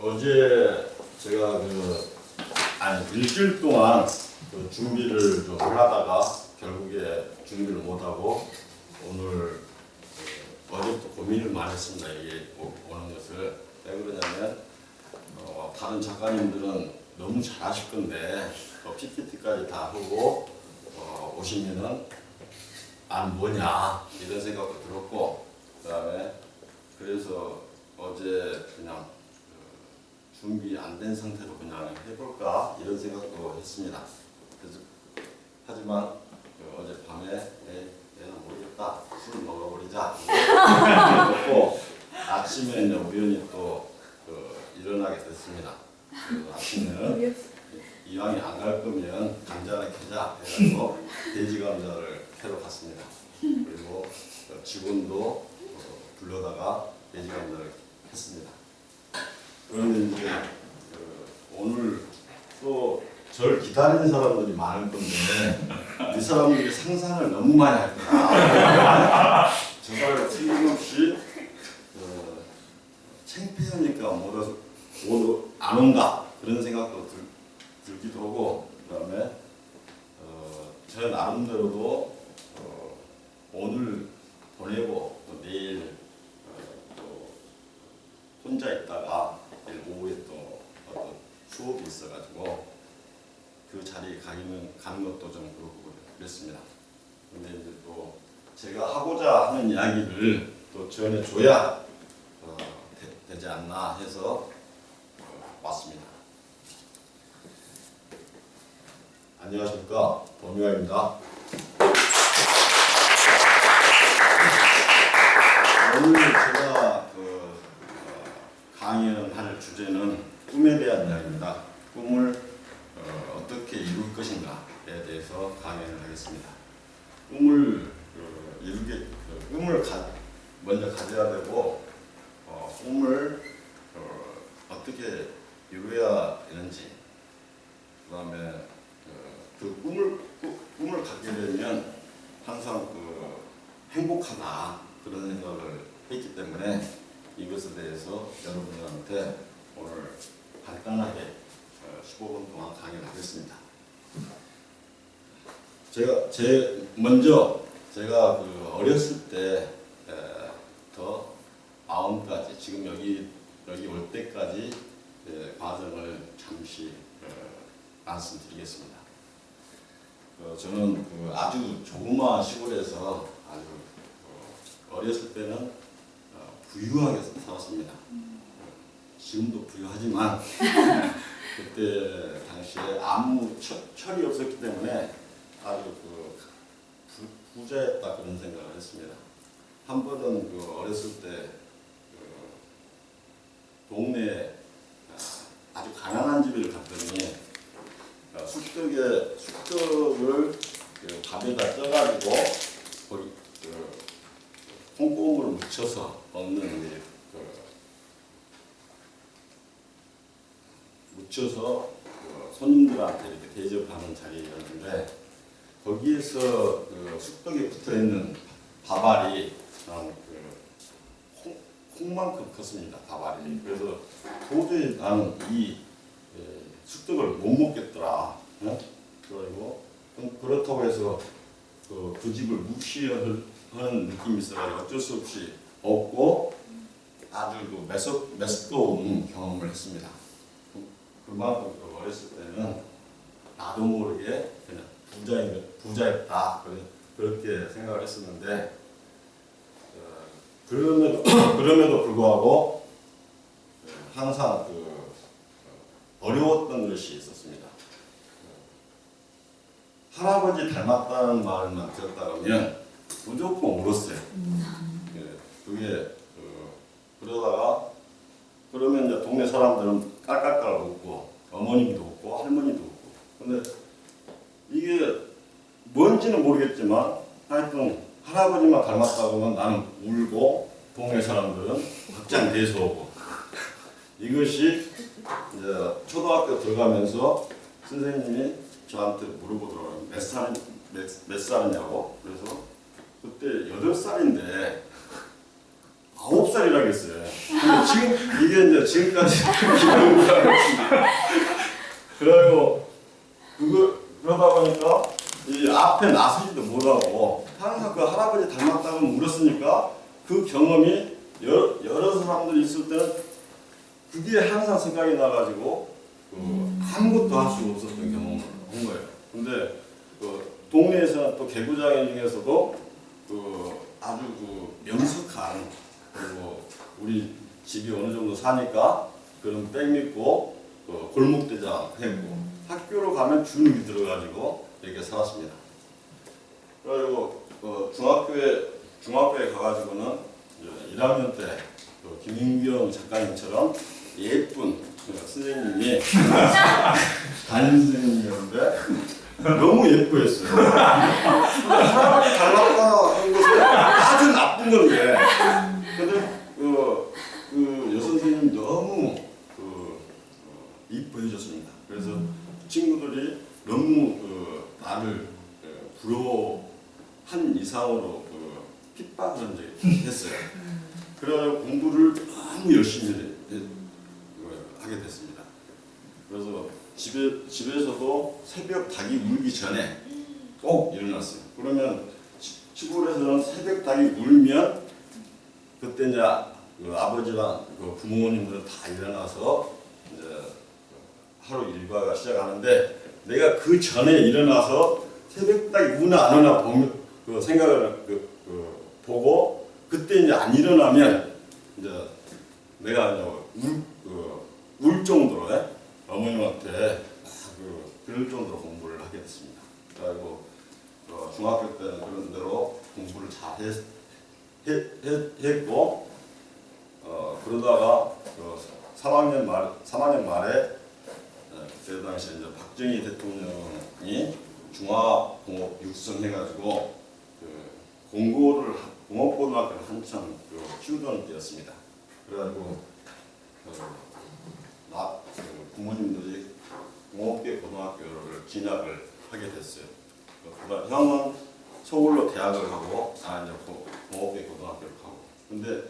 어제 제가 일주일 동안 준비를 좀 하다가 결국에 준비를 못하고 오늘 어제부터 고민을 많이 했습니다. 이게 오는 것을. 왜 그러냐면 다른 작가님들은 너무 잘하실 건데 PPT까지 다 하고 오시면은 안 뭐냐 이런 생각도 들었고, 그다음에 그래서 어제 그냥 준비 안 된 상태로 그냥 해볼까 이런 생각도 했습니다. 그래서 하지만 어제 밤에 얘는 모르겠다, 술 먹어버리자 먹고 아침에 이제 우연히 또 일어나게 됐습니다. 아침에는 이왕이 안 갈 거면 감자를 캐자 해가지고 돼지 감자를 캐러 갔습니다. 그리고 직원도 불러다가 돼지 감자를 했습니다. 그런데 이제 오늘 또 저를 기다리는 사람들이 많을 건데 이 사람들이 상상을 너무 많이 할 거다. 정말 틀림없이 창피하니까 못 안 온다 그런 생각도 들기도 하고, 그다음에 저 나름대로도 오늘 보내고 또 내일 또 혼자 있다가 내일 오후에 또 어떤 수업이 있어가지고 그 자리에 가는 것도 좀 그렇고 그랬습니다. 근데 이제 또 제가 하고자 하는 이야기를 또 전해줘야 되지 않나 해서 왔습니다. 안녕하십니까, 범유아입니다. 오늘 제가 강연할 주제는 꿈에 대한 이야기입니다. 꿈을 어떻게 이룰 것인가에 대해서 강연을 하겠습니다. 꿈을 먼저 가져야 되고, 꿈을 어떻게 이루어야 되는지, 그 다음에 그 꿈을 갖게 되면 항상 행복하다 그런 생각을 했기 때문에 이것에 대해서 여러분들한테 오늘 간단하게 15분 동안 강의를 하겠습니다. 먼저 제가 어렸을 때부터 마음까지 지금 여기 올 때까지 과정을 잠시 말씀드리겠습니다. 저는 아주 조그마한 시골에서 아주 어렸을 때는 부유하게 살았습니다. 지금도 부유하지만 그때 당시에 아무 철이 없었기 때문에 아주 부자였다 그런 생각을 했습니다. 한 번은 어렸을 때 동네에 아주 가난한 집을 갔더니 쑥떡을 밥에다 쪄가지고 거기 콩고물을 묻혀서 먹는 묻혀서 손님들한테 이렇게 대접하는 자리였는데, 거기에서 쑥떡에 붙어있는 밥알이 콩만큼 컸습니다. 밥알이. 그래서 도저히 나는 이 쑥떡을 못 먹겠더라. 그리고 그렇다고 해서 그 집을 무시하는 느낌이 있어가지고 어쩔 수 없이 먹고 아주 메스꺼운 경험을 했습니다. 그만큼 어렸을 때는 나도 모르게 그냥 부자였다 그렇게 생각을 했었는데, 그럼에도 불구하고 항상 어려웠던 것이 있었습니다. 할아버지 닮았다는 말만 들었다 그러면 무조건 울었어요. 그게 그러면 이제 동네 사람들은 깔깔깔 웃고 어머님도 웃고 할머니도 웃고, 근데 이게 뭔지는 모르겠지만 하여튼 할아버지만 닮았다고 하면 나는 울고 동네 사람들은 확장돼서 오고, 이것이 이제 초등학교 들어가면서 선생님이 저한테 물어보더라고요. 몇 살이냐고. 그래서 그때 8살인데 9 9살이라고 했어요. 근데 지금 이게 이제 지금까지 기억을 하고 있습니다. 그리고 그러다 보니까 이 앞에 나서지도 못하고 항상 그 할아버지 닮았다고 물었으니까 그 경험이 여러 사람들이 있을 때는 그게 항상 생각이 나가지고 아무것도 할 수 없었던 경험을 한 거예요. 근데 그 동네에서는 또 개구장애 중에서도 그 아주 그 명석한 그리고 우리 집이 어느 정도 사니까 그런 백밌고 그 골목대장 했고 학교로 가면 주눅이 들어가지고 이렇게 살았습니다. 그리고 중학교에 가가지고는 1학년 때 김인경 작가님처럼 예쁜 선생님이 담임 선생님이었는데 너무 예뻐했어요. 할아버지 닮았다 하는 것은 아주 나쁜 건데, 근데 그 여선생님이 너무 이뻐해줬습니다. 그래서 친구들이 너무 나를 부러워한 이상으로 핍박을 했어요. 그래서 공부를 너무 열심히 하게 됐습니다. 그래서 집에서도 새벽 닭이 울기 전에 꼭 일어났어요. 그러면 시골에서는 새벽 닭이 울면 그때 이제 그 아버지랑 그 부모님들은 다 일어나서 이제 하루 일과가 시작하는데 내가 그 전에 일어나서 새벽 닭이 우나 안 우나 그 생각을 보고 그때 이제 안 일어나면 이제 내가 이제 울 정도로 어머님한테 그럴 정도로 공부를 하게 됐습니다. 그리고 중학교 때는 그런 대로 공부를 잘 했고 그러다가 3학년 말에 그때 당시에 이제 박정희 대통령이 중화공업 육성해가지고 공업고등학교를 한참 키우던 때였습니다. 그래가지고 부모님들이 공업계 고등학교를 진학을 하게 됐어요. 형은 서울로 대학을 가고 이제 공업계 고등학교를 가고. 근데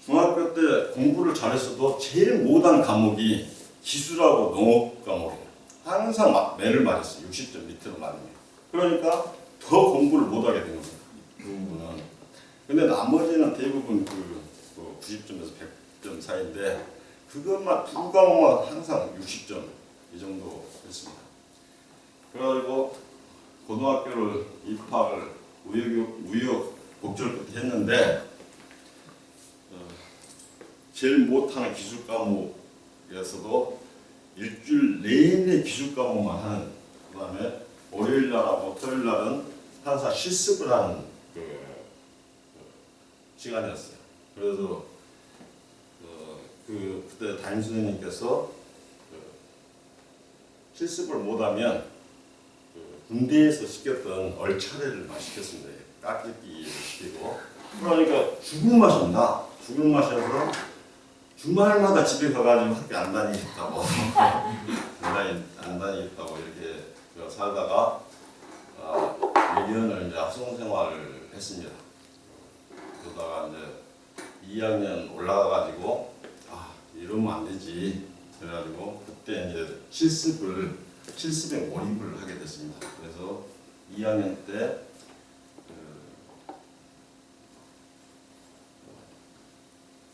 중학교 때 공부를 잘했어도 제일 못한 과목이 기술하고 농업 과목이에요. 항상 매를 맞았어요. 60점 밑으로 맞으면. 그러니까 더 공부를 못하게 된 겁니다. 그 부분은. 근데 나머지는 대부분 90점에서 100점 사이인데 그것만 두 과목만 항상 60점 이 정도 했습니다. 그래가지고 고등학교를 입학을 우여곡절 끝에 했는데 제일 못하는 기술 과목에서도 일주일 내내 기술 과목만 하는, 그 다음에 월요일 날하고 토요일 날은 항상 실습을 하는 시간이었어요. 그래서 그때 담임 선생님께서 실습을 못하면 군대에서 시켰던 얼차례를 시켰습니다. 깎기 시키고. 그러니까 죽을 맛입니다. 죽을 맛이어서 주말마다 집에 가가지고 학교 안 다니겠다고 안 다니겠다고 이렇게 살다가 1년을 이제 학생 생활을 했습니다. 그러다가 이제 2학년 올라가가지고 이러면 안 되지. 그래가지고 그때 이제 실습에 몰입을 하게 됐습니다. 그래서 2학년 때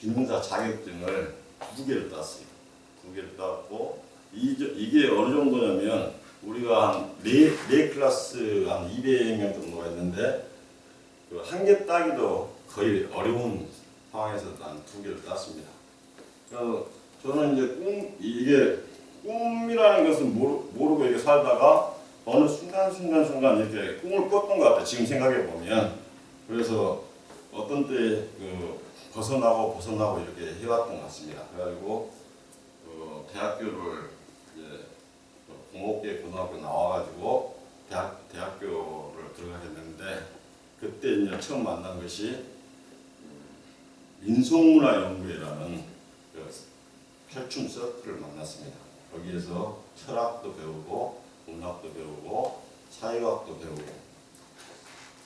기능사 자격증을 2개를 땄어요. 2개를 땄고 이게 어느 정도냐면 우리가 한 4클래스 한 200명 정도가 있는데 한 개 따기도 거의 어려운 상황에서 난 2개를 땄습니다. 그래서 저는 이제 이게 꿈이라는 것은 모르고 이렇게 살다가 어느 순간 이렇게 꿈을 꿨던 것 같아요. 지금 생각해 보면. 그래서 어떤 때 벗어나고 이렇게 해왔던 것 같습니다. 그래가지고 대학교를 이제 공업계 고등학교 나와가지고 대학교를 들어가게 됐는데 그때 이제 처음 만난 것이 민속문화연구회라는 탈춤 서클을 만났습니다. 거기에서 철학도 배우고 문학도 배우고 사회학도 배우고.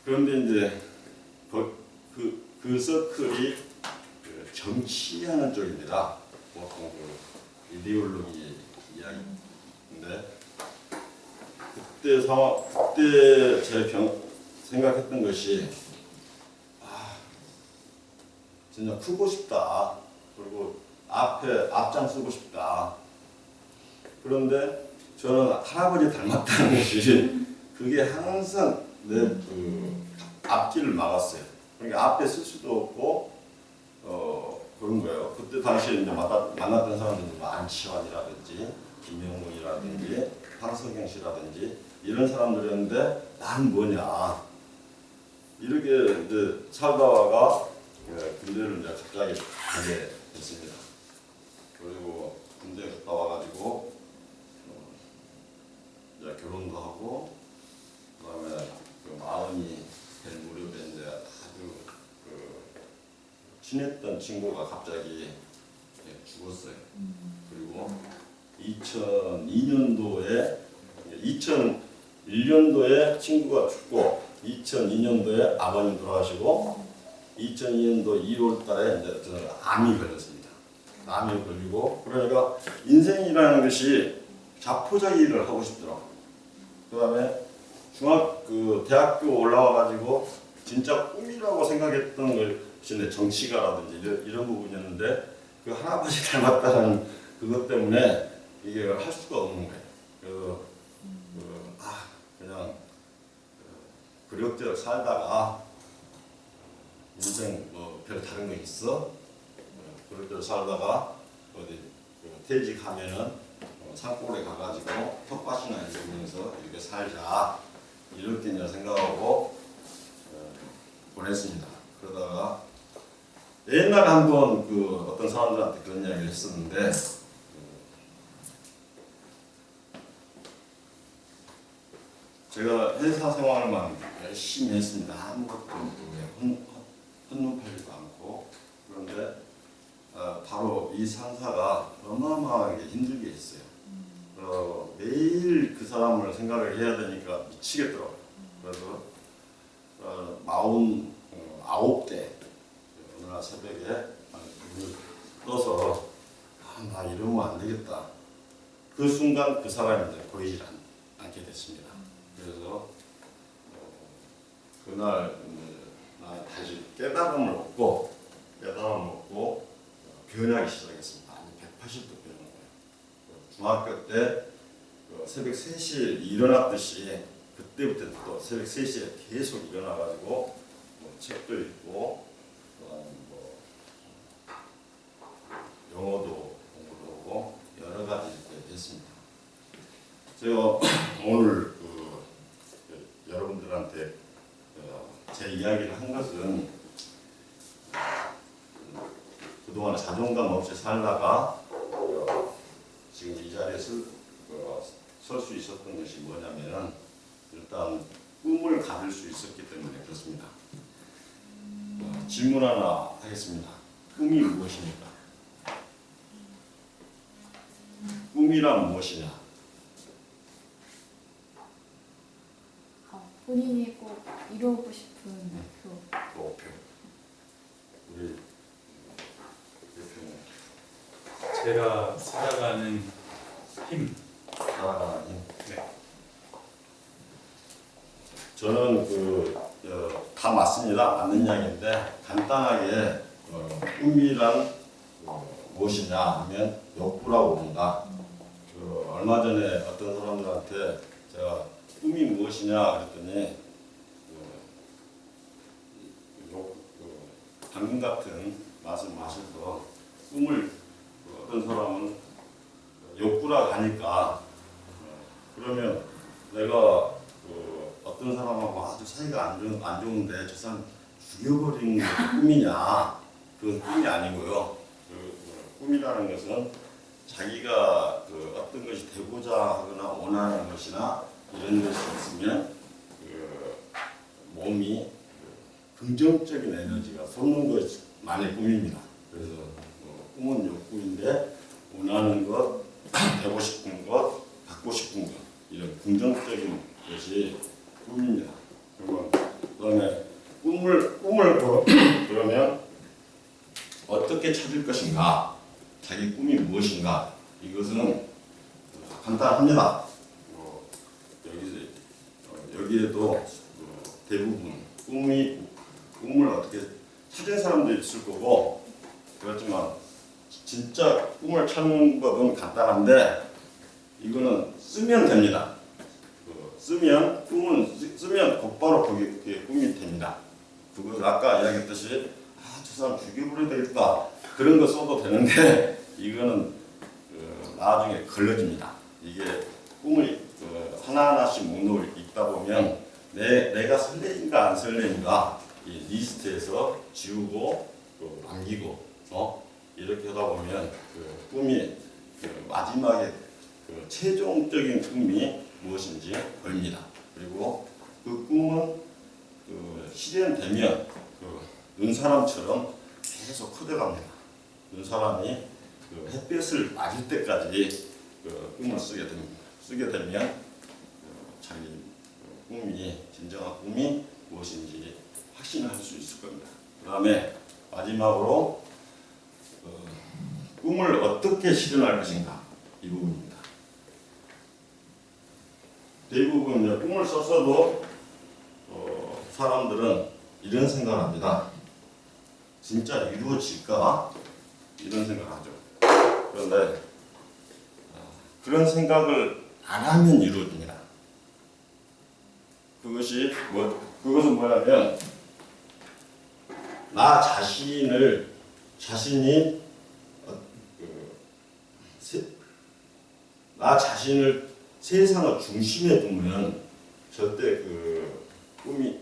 그런데 이제 그 서클이 정치하는 쪽입니다. 보통 그 이데올로기 이야기인데 그때 제 생각했던 것이 진짜 크고 싶다. 그리고 앞장서고 싶다. 그런데 저는 할아버지 닮았다는 것이 그게 항상 내 그 앞길을 막았어요. 그러니까 앞에 쓸 수도 없고 그런 거예요. 그때 당시에 이제 만났던 사람들은 뭐 안치환이라든지 김영문이라든지 황석영 씨라든지 이런 사람들이었는데 난 뭐냐 이렇게 이제 살다가 군대를 이제 갑자기 가게 됐습니다. 그리고 군대 갔다 와가지고 이제 결혼도 하고 그다음에 그 마흔이 될 무렵에 이제 아주 친했던 친구가 갑자기 죽었어요. 그리고 2001년도에 친구가 죽고 2002년도에 아버님 돌아가시고 2002년도 2월 달에 이제 저는 암이 걸렸습니다. 암이 걸리고 그러니까 인생이라는 것이 자포자기를 하고 싶더라고요. 그다음에 대학교 올라와가지고 진짜 꿈이라고 생각했던 것이 내 정치가라든지 이런 부분이었는데 그 할아버지 닮았다는 그것 때문에 이게 할 수가 없는 거예요. 그냥 그럭저럭 살다가 인생 뭐 별 다른 거 있어? 그럭저럭 살다가 어디 퇴직하면은 산골에 가가지고 텃밭이나 이러면서 이렇게 살자 이렇게 이제 생각하고 보냈습니다. 그러다가 옛날에 한번 어떤 사람들한테 그런 이야기를 했었는데 제가 회사 생활만 열심히 했습니다. 아무것도 헌눈 팔리도 않고 그런데 바로 이 상사가 어마어마하게 힘들게 했어요. 매일 그 사람을 생각을 해야 되니까 미치겠더라고요. 그래서 49대 어느 날 새벽에 눈을 떠서 나 이러면 안 되겠다. 그 순간 그 사람이 이제 보이질 않게 됐습니다. 그래서 그날 나 다시 깨달음을 얻고 변하기 시작했습니다. 180도 변한 거예요. 중학교 때 새벽 3시에 일어났듯이 그때부터 또 새벽 3시에 계속 일어나가지고 책도 읽고 영어도 공부도 하고 여러 가지 했습니다. 제가 오늘 여러분들한테 제 이야기를 한 것은 그동안 자존감 없이 살다가 지금 이 자리에 설 수 있었던 것이 뭐냐면 일단 꿈을 가질 수 있었기 때문에 그렇습니다. 질문 하나 하겠습니다. 꿈이 무엇입니까? 꿈이란 무엇이냐? 본인이 꼭 이루고 싶은 목표. 우리 대표님. 제가 살아가는 힘. 살아가는 힘. 네. 저는 다 맞습니다. 맞는 이야기인데 간단하게 꿈이란 무엇이냐 하면 욕구라고 봅니다. 얼마 전에 어떤 사람들한테 제가 꿈이 무엇이냐 그랬더니 당근 같은 맛을 마셔서 꿈을 어떤 사람은 욕구라 하니까 그러면 내가 어떤 사람하고 아주 사이가 안 좋은데 저 사람 죽여버리는 게 꿈이냐? 그건 꿈이 아니고요. 꿈이라는 것은 자기가 어떤 것이 되고자 하거나 원하는 것이나 이런 것이 있으면 몸이 긍정적인 에너지가 솟는 것만의 꿈입니다. 그래서 꿈은 욕구인데 원하는 것, 되고 싶은 것, 갖고 싶은 것 이런 긍정적인 것이 꿈입니다. 그다음에 꿈을 그러면 어떻게 무엇인가? 이것은 간단합니다. 여기에도 대부분 꿈을 어떻게 찾은 사람도 있을 거고, 그렇지만 진짜 꿈을 찾는 법은 간단한데 이거는 쓰면 됩니다. 꿈은 쓰면 곧바로 그게 꿈이 됩니다. 그것을 아까 이야기했듯이 저 사람 죽여버려야 되겠다 그런 거 써도 되는데 이거는 나중에 걸러집니다. 이게 꿈을 하나하나씩 목록을 읽다 보면 내가 설레인가 안 설레인가 이 리스트에서 지우고 남기고 이렇게 하다 보면 꿈이 마지막에 최종적인 꿈이 무엇인지 보입니다. 그리고 그 꿈은 실현되면 눈사람처럼 계속 커져갑니다. 눈사람이 햇볕을 맞을 때까지 꿈을 쓰게 되면 자기 꿈이 진정한 꿈이 무엇인지 확신을 할 수 있을 겁니다. 그 다음에 마지막으로 꿈을 어떻게 실현할 것인가 이 부분입니다. 대부분 꿈을 썼어도 사람들은 이런 생각을 합니다. 진짜 이루어질까? 이런 생각을 하죠. 그런데 그런 생각을 안 하면 이루어집니다. 그것은 뭐냐면 나 자신이 나 자신을 세상의 중심에 두면 절대 꿈이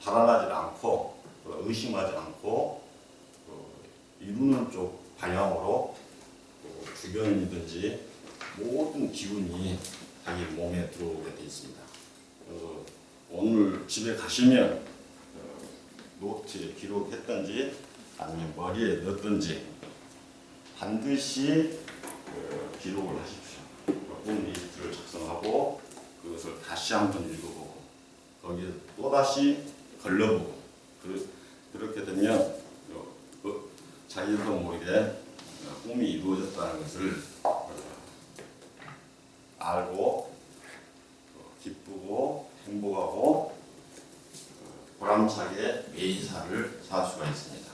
달아나지 않고 의심하지 않고 이루는 쪽 방향으로 주변이든지 모든 기운이 자기 몸에 들어오게 되어 있습니다. 그래서 오늘 집에 가시면 노트에 기록했든지 아니면 머리에 넣든지 반드시 기록을 하십시오. 꿈 리스트를 작성하고 그것을 다시 한번 읽어보고 거기에 또다시 걸러보고 그렇게 되면 자기도 모르게 꿈이 이루어졌다는 것을 알고 기쁘고 행복하고 보람차게 매일사를 살 수가 있습니다.